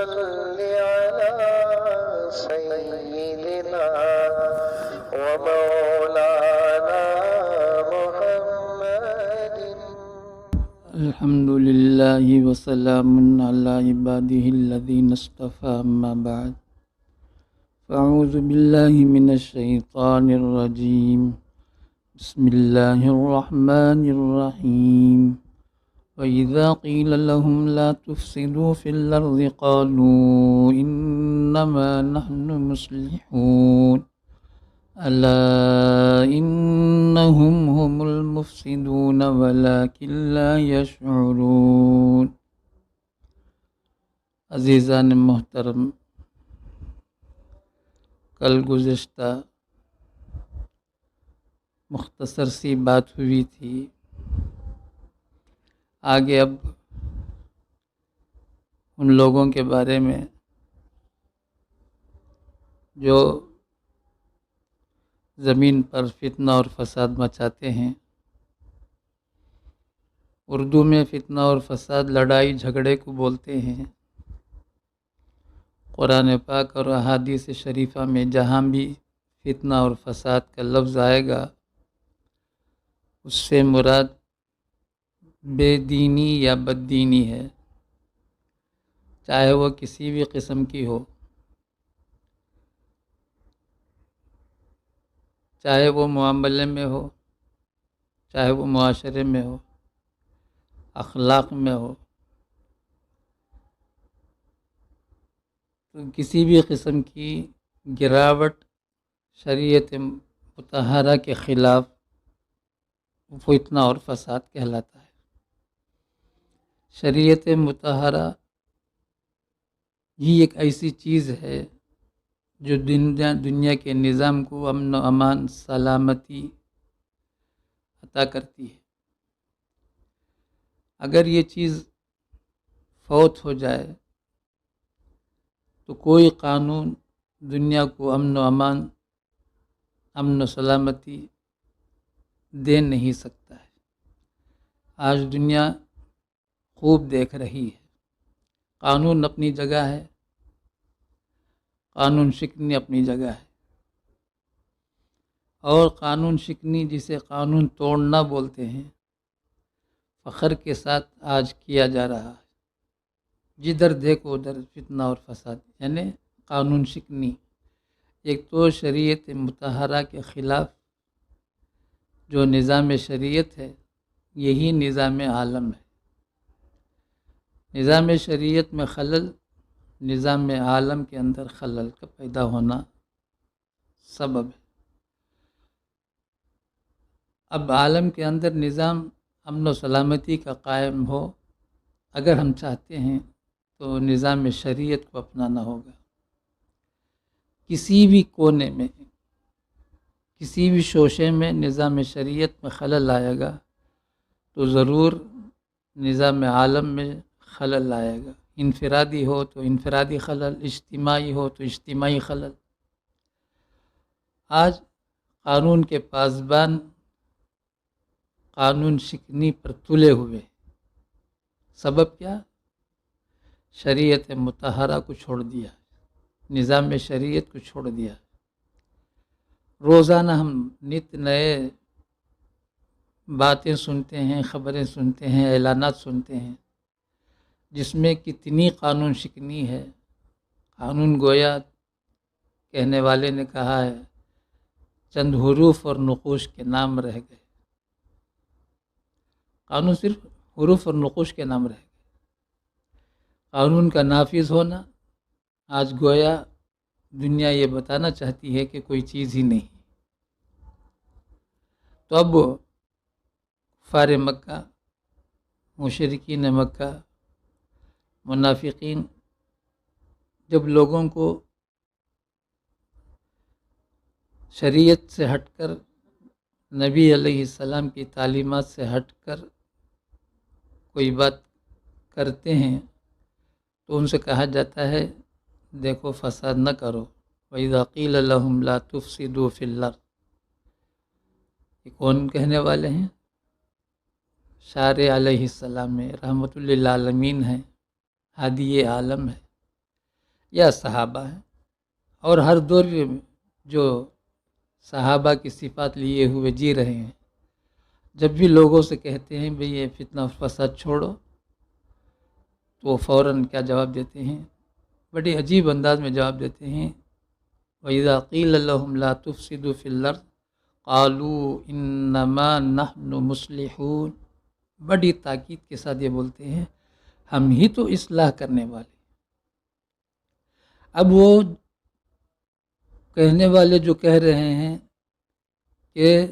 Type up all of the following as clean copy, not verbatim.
صل على سيدنا ومولانا محمد. الحمد لله وسلام على عباده الذين اصطفى أما بعد فأعوذ بالله من الشيطان الرجيم بسم الله الرحمن الرحيم وإذا قيل لهم لا تفسدوا في الأرض قالوا إنما نحن مصلحون ألا إنهم هم المفسدون ولكن لا يشعرون. عزیزان محترم، کل گزشتہ مختصر سی بات ہوئی تھی. آگے اب ان لوگوں کے بارے میں جو زمین پر فتنہ اور فساد مچاتے ہیں. اردو میں فتنہ اور فساد لڑائی جھگڑے کو بولتے ہیں. قرآن پاک اور احادیث شریفہ میں جہاں بھی فتنہ اور فساد کا لفظ آئے گا اس سے مراد بے دینی یا بد دینی ہے، چاہے وہ کسی بھی قسم کی ہو، چاہے وہ معاملے میں ہو، چاہے وہ معاشرے میں ہو، اخلاق میں ہو. تو کسی بھی قسم کی گراوٹ شریعت مطہرہ کے خلاف فتنہ اور فساد کہلاتا ہے. شریعت مطہرہ یہ ایک ایسی چیز ہے جو دنیا کے نظام کو امن و امان، سلامتی عطا کرتی ہے. اگر یہ چیز فوت ہو جائے تو کوئی قانون دنیا کو امن و امان، امن و سلامتی دے نہیں سکتا ہے. آج دنیا خوب دیکھ رہی ہے، قانون اپنی جگہ ہے، قانون شکنی اپنی جگہ ہے، اور قانون شکنی جسے قانون توڑنا بولتے ہیں فخر کے ساتھ آج کیا جا رہا ہے. جدھر دیکھو ادھر فتنہ اور فساد، یعنی قانون شکنی. ایک تو شریعت مطہرہ کے خلاف جو نظام شریعت ہے یہی نظام عالم ہے. نظام شریعت میں خلل نظام عالم کے اندر خلل کا پیدا ہونا سبب ہے. اب عالم کے اندر نظام امن و سلامتی کا قائم ہو اگر ہم چاہتے ہیں تو نظام شریعت کو اپنانا ہوگا. کسی بھی کونے میں، کسی بھی شوشے میں نظام شریعت میں خلل آئے گا تو ضرور نظام عالم میں خلل آئے گا. انفرادی ہو تو انفرادی خلل، اجتماعی ہو تو اجتماعی خلل. آج قانون کے پاسبان قانون شکنی پر تلے ہوئے. سبب کیا؟ شریعت مطہرہ کو چھوڑ دیا، نظام شریعت کو چھوڑ دیا. روزانہ ہم نت نئے باتیں سنتے ہیں، خبریں سنتے ہیں، اعلانات سنتے ہیں جس میں کتنی قانون شکنی ہے. قانون گویا کہنے والے نے کہا ہے چند حروف اور نقوش کے نام رہ گئے. قانون صرف حروف اور نقوش کے نام رہ گئے. قانون کا نافذ ہونا آج گویا دنیا یہ بتانا چاہتی ہے کہ کوئی چیز ہی نہیں. تو اب کفار مکہ، مشرکین مکہ، منافقین جب لوگوں کو شریعت سے ہٹ کر، نبی علیہ السلام کی تعلیمات سے ہٹ کر کوئی بات کرتے ہیں تو ان سے کہا جاتا ہے دیکھو فساد نہ کرو. وَإِذَا قِيلَ لَهُمْ لَا تُفْسِدُوا فِي الْأَرْضِ. یہ کون کہنے والے ہیں؟ شارع علیہ السلام میں رحمت للعالمین ہیں، ہادی عالم ہے. یا صحابہ ہیں، اور ہر دور میں جو صحابہ کی صفات لیے ہوئے جی رہے ہیں، جب بھی لوگوں سے کہتے ہیں بھئی یہ فتنہ و فساد چھوڑو، تو وہ فوراً کیا جواب دیتے ہیں؟ بڑی عجیب انداز میں جواب دیتے ہیں، وَإِذَا قِيلَ لَهُمْ لَا تُفْسِدُوا فِي الْأَرْضِ قَالُوا إِنَّمَا نَحْنُ مُصْلِحُونَ۔ بڑی تاکید کے ساتھ یہ بولتے ہیں ہم ہی تو اصلاح کرنے والے۔ اب وہ کہنے والے جو کہہ رہے ہیں کہ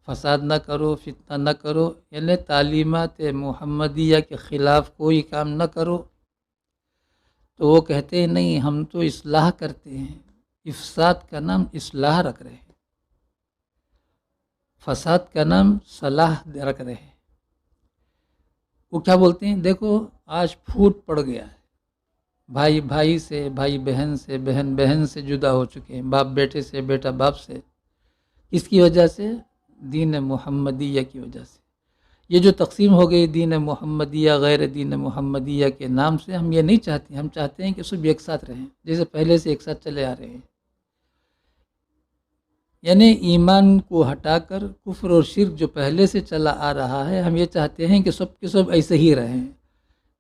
فساد نہ کرو، فتنہ نہ کرو، یعنی تعلیمات محمدیہ کے خلاف کوئی کام نہ کرو، تو وہ کہتے ہیں نہیں، ہم تو اصلاح کرتے ہیں۔ افساد کا نام اصلاح رکھ رہے ہیں، فساد کا نام صلاح رکھ رہے ہیں۔ وہ کیا بولتے ہیں؟ دیکھو آج پھوٹ پڑ گیا ہے، بھائی بھائی سے، بھائی بہن سے، بہن بہن سے جدا ہو چکے ہیں، باپ بیٹے سے، بیٹا باپ سے۔ کس کی وجہ سے؟ دین محمدیہ کی وجہ سے۔ یہ جو تقسیم ہو گئی دین محمدیہ غیر دین محمدیہ کے نام سے، ہم یہ نہیں چاہتے، ہم چاہتے ہیں کہ سب ایک ساتھ رہیں، جیسے پہلے سے ایک ساتھ چلے آ رہے ہیں۔ یعنی ایمان کو ہٹا کر کفر اور شرک جو پہلے سے چلا آ رہا ہے، ہم یہ چاہتے ہیں کہ سب کے سب ایسے ہی رہیں۔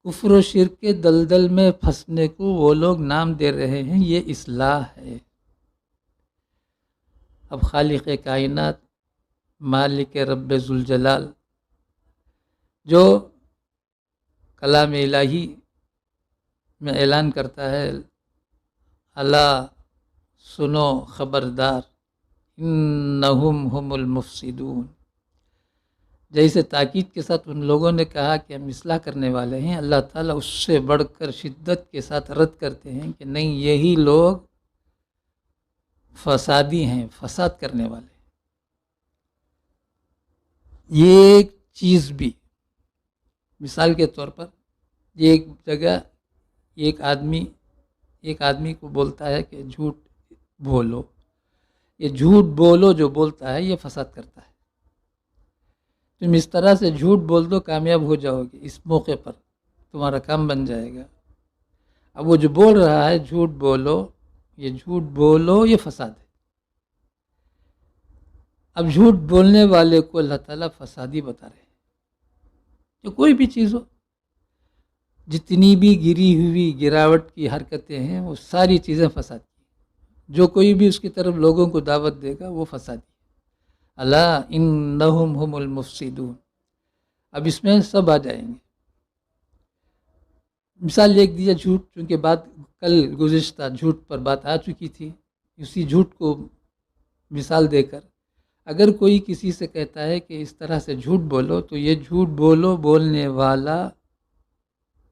کفر و شرک کے دلدل میں پھنسنے کو وہ لوگ نام دے رہے ہیں یہ اصلاح ہے۔ اب خالق کائنات، مالک رب ذوالجلال، جو کلام الہی میں اعلان کرتا ہے الا سنو خبردار انہم ہم المفسدون، جیسے تاکید کے ساتھ ان لوگوں نے کہا کہ ہم اصلاح کرنے والے ہیں، اللہ تعالیٰ اس سے بڑھ کر شدت کے ساتھ رد کرتے ہیں کہ نہیں، یہی لوگ فسادی ہیں، فساد کرنے والے۔ یہ ایک چیز بھی مثال کے طور پر، یہ ایک جگہ ایک آدمی کو بولتا ہے کہ جھوٹ بولو، یہ جھوٹ بولو جو بولتا ہے یہ فساد کرتا ہے۔ تم اس طرح سے جھوٹ بول دو، کامیاب ہو جاؤ گے، اس موقع پر تمہارا کام بن جائے گا۔ اب وہ جو بول رہا ہے جھوٹ بولو، یہ جھوٹ بولو یہ فساد ہے۔ اب جھوٹ بولنے والے کو اللہ تعالیٰ فسادی بتا رہے ہیں۔ جو کوئی بھی چیز ہو، جتنی بھی گری ہوئی گراوٹ کی حرکتیں ہیں، وہ ساری چیزیں فساد کی۔ جو کوئی بھی اس کی طرف لوگوں کو دعوت دے گا وہ فسادی۔ الا انہم ہم المفسدون۔ اب اس میں سب آ جائیں گے۔ مثال ایک دیا جھوٹ، چونکہ بات کل گزشتہ جھوٹ پر بات آ چکی تھی، اسی جھوٹ کو مثال دے کر اگر کوئی کسی سے کہتا ہے کہ اس طرح سے جھوٹ بولو، تو یہ جھوٹ بولو بولنے والا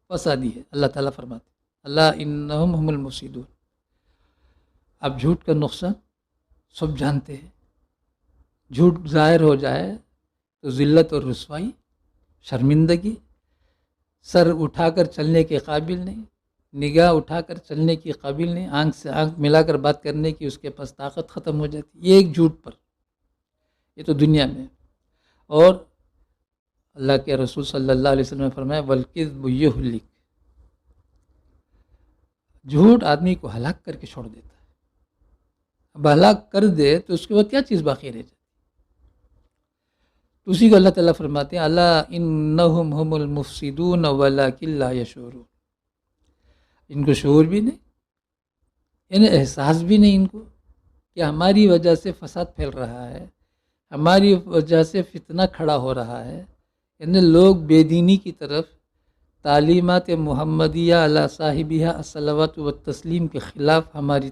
فسادی ہے۔ اللہ تعالیٰ فرماتے الا انہم ہم المفسدون۔ اب جھوٹ کا نقصان سب جانتے ہیں۔ جھوٹ ظاہر ہو جائے تو ذلت اور رسوائی، شرمندگی، سر اٹھا کر چلنے کے قابل نہیں، نگاہ اٹھا کر چلنے کی قابل نہیں، آنکھ سے آنکھ ملا کر بات کرنے کی اس کے پاس طاقت ختم ہو جاتی۔ یہ ایک جھوٹ پر، یہ تو دنیا میں۔ اور اللہ کے رسول صلی اللہ علیہ وسلم نے فرمایا والکذب یہلک، جھوٹ آدمی کو ہلاک کر کے چھوڑ دیتا ہے۔ اب ہلاک کر دے تو اس کے بعد کیا چیز باقی رہ جاتی؟ تو اسی کو اللہ تعالیٰ فرماتے ہیں الا انہم ہم المفسدون ولکن لا یشعرون۔ ان کو شعور بھی نہیں، یعنی احساس بھی نہیں ان کو کہ ہماری وجہ سے فساد پھیل رہا ہے، ہماری وجہ سے فتنہ کھڑا ہو رہا ہے۔ یعنی لوگ بے دینی کی طرف، تعلیمات محمدیہ علی صاحبہ الصلوات والتسلیم کے خلاف ہماری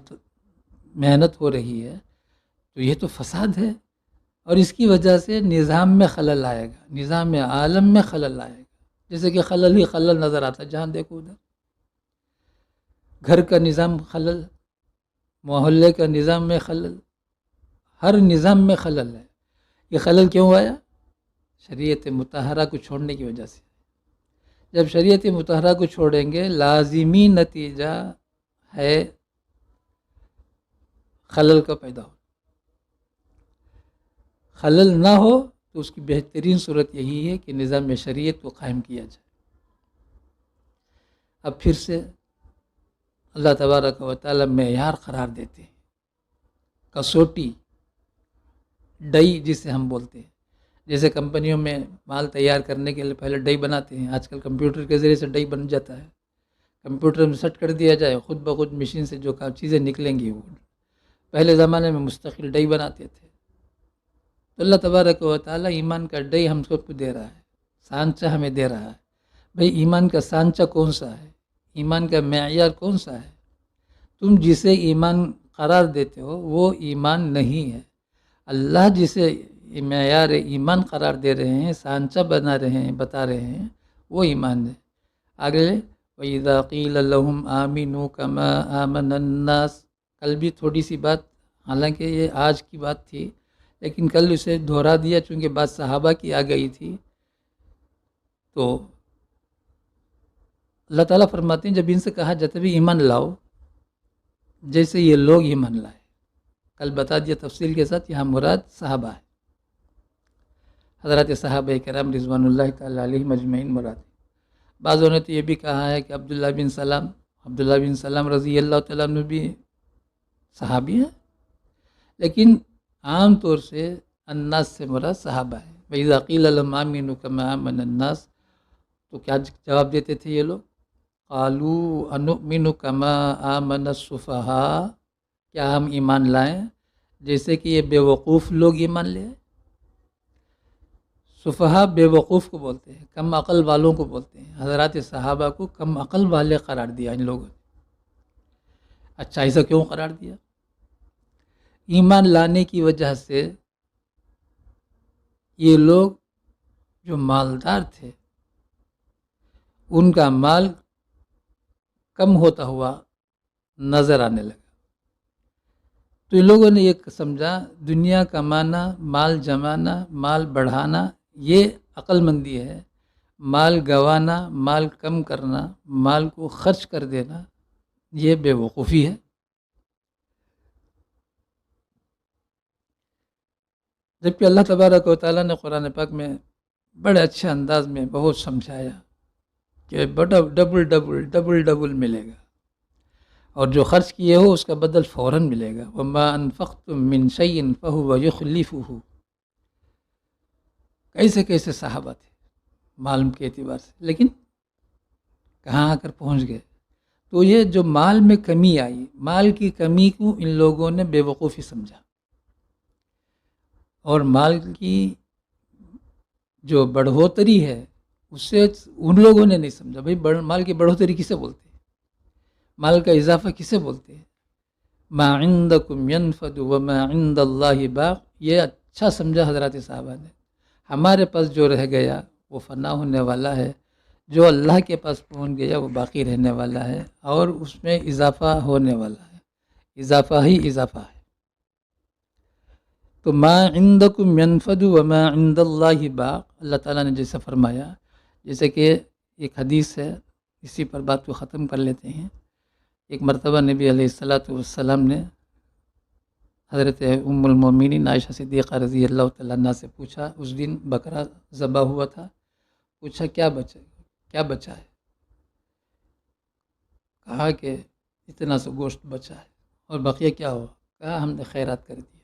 محنت ہو رہی ہے، تو یہ تو فساد ہے، اور اس کی وجہ سے نظام میں خلل آئے گا، نظام عالم میں خلل آئے گا۔ جیسے کہ خلل ہی خلل نظر آتا ہے، جہاں دیکھو ادھر گھر کا نظام خلل، محلے کا نظام میں خلل، ہر نظام میں خلل ہے۔ یہ خلل کیوں آیا؟ شریعت مطہرہ کو چھوڑنے کی وجہ سے۔ جب شریعت مطہرہ کو چھوڑیں گے، لازمی نتیجہ ہے خلل کا پیدا ہو۔ خلل نہ ہو تو اس کی بہترین صورت یہی ہے کہ نظام شریعت کو قائم کیا جائے۔ اب پھر سے اللہ تبارک و تعالی معیار قرار دیتے ہیں، کسوٹی، ڈئی جسے ہم بولتے ہیں. جیسے کمپنیوں میں مال تیار کرنے کے لیے پہلے ڈئی بناتے ہیں، آج کل کمپیوٹر کے ذریعے سے ڈئی بن جاتا ہے. کمپیوٹر میں سیٹ کر دیا جائے، خود بخود مشین سے جو چیزیں نکلیں گی. وہ پہلے زمانے میں مستقل ڈئی بناتے تھے. تو اللہ تبارک و تعالیٰ ایمان کا ڈئی ہم سب کو دے رہا ہے، سانچہ ہمیں دے رہا ہے. بھئی ایمان کا سانچہ کون سا ہے؟ ایمان کا معیار کون سا ہے؟ تم جسے ایمان قرار دیتے ہو وہ ایمان نہیں ہے. اللہ جسے معیار ایمان قرار دے رہے ہیں، سانچہ بنا رہے ہیں، بتا رہے ہیں، وہ ایمان ہے. آگے وَإِذَا قِيلَ لَهُمْ آمِنُوا كَمَا آمَنَ النَّاسِ. کل بھی تھوڑی سی بات، حالانکہ یہ آج کی بات تھی لیکن کل اسے دہرا دیا چونکہ بات صحابہ کی آ گئی تھی. تو اللہ تعالیٰ فرماتے ہیں جب ان سے کہا جاتا بھی ایمان لاؤ جیسے یہ لوگ ایمان لائے. کل بتا دیا تفصیل کے ساتھ، یہاں مراد صحابہ ہے، حضرات صحابہ کرام رضوان اللہ تعالیٰ علیہم اجمعین مراد. بعضوں نے تو یہ بھی کہا ہے کہ عبداللہ بن سلام رضی اللہ تعالیٰ عنہ بھی صحابی ہیں، لیکن عام طور سے الناس سے مراد صحابہ ہے. وَإِذَا قِيلَ لَهُمْ آمِنُوا كَمَا آمَنَ النَّاسِ. تو کیا جواب دیتے تھے یہ لوگ؟ قَالُوا أَنُؤْمِنُ كَمَا آمَنَ السُّفَهَاءُ. کیا ہم ایمان لائیں جیسے کہ یہ بے وقوف لوگ ایمان لے؟ سفہا بے وقوف کو بولتے ہیں، کم عقل والوں کو بولتے ہیں. حضرات صحابہ کو کم عقل والے قرار دیا ان لوگوں نے. اچھا ایسا کیوں قرار دیا؟ ایمان لانے کی وجہ سے یہ لوگ جو مالدار تھے ان کا مال کم ہوتا ہوا نظر آنے لگا. تو ان لوگوں نے یہ سمجھا دنیا کمانا، مال جمانا، مال بڑھانا یہ عقل مندی ہے، مال گنوانا، مال کم کرنا، مال کو خرچ کر دینا یہ بے وقوفی ہے. جبکہ اللہ تبارک و تعالیٰ نے قرآن پاک میں بڑے اچھے انداز میں بہت سمجھایا کہ بڑا ڈبل ملے گا، اور جو خرچ کیے ہو اس کا بدل فوراً ملے گا. وَمَا أَنفَقْتُم مِّن شَيْءٍ فَهُوَ يُخْلِفُهُ. کیسے صحابہ تھے مال کے اعتبار سے، لیکن کہاں آ کر پہنچ گئے. تو یہ جو مال میں کمی آئی، مال کی کمی کو ان لوگوں نے بے وقوفی سمجھا، اور مال کی جو بڑھوتری ہے اس سے ان لوگوں نے نہیں سمجھا. بھائی مال کی بڑھوتری کسے بولتے ہیں؟ مال کا اضافہ کسے بولتے ہیں؟ ما عندکم ینفد وما عند اللہ باق. یہ اچھا سمجھا حضرات صحابہ نے. ہمارے پاس جو رہ گیا وہ فنا ہونے والا ہے، جو اللہ کے پاس پہنچ گیا وہ باقی رہنے والا ہے، اور اس میں اضافہ ہونے والا ہے، اضافہ ہی اضافہ ہے. تو ما عندکم ینفد وما عند اللہ باق. اللہ تعالیٰ نے جیسا فرمایا، جیسے کہ ایک حدیث ہے، اسی پر بات کو ختم کر لیتے ہیں. ایک مرتبہ نبی علیہ السلام نے حضرت ام المومنین عائشہ صدیقہ رضی اللہ تعالیٰ عنہ سے پوچھا، اس دن بکرا ذبح ہوا تھا، پوچھا کیا بچا ہے؟ کہا کہ اتنا سا گوشت بچا ہے، اور بقیہ کیا ہوا؟ کہا ہم نے خیرات کر دیا.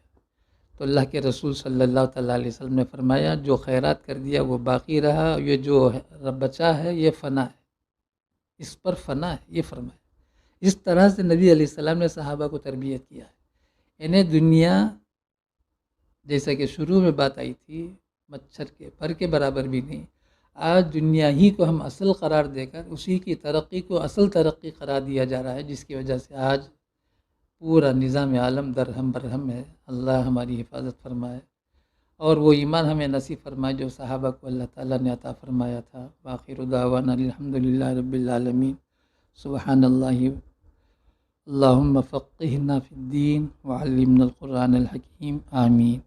تو اللہ کے رسول صلی اللہ تعالیٰ علیہ وسلم نے فرمایا جو خیرات کر دیا وہ باقی رہا، یہ جو بچا ہے یہ فنا ہے، اس پر فنا ہے، یہ فرمایا. اس طرح سے نبی علیہ السلام نے صحابہ کو تربیت کیا ہے. انہیں دنیا جیسا کہ شروع میں بات آئی تھی مچھر کے پر کے برابر بھی نہیں. آج دنیا ہی کو ہم اصل قرار دے کر اسی کی ترقی کو اصل ترقی قرار دیا جا رہا ہے، جس کی وجہ سے آج پورا نظام عالم درہم برہم ہے. اللہ ہماری حفاظت فرمائے، اور وہ ایمان ہمیں نصیب فرمائے جو صحابہ کو اللہ تعالیٰ نے عطا فرمایا تھا. وآخر دعوانا الحمدللہ رب العالمین. سبحان اللہ. اللہم فقہنا فی الدین وعلمنا القرآن الحکیم. آمین.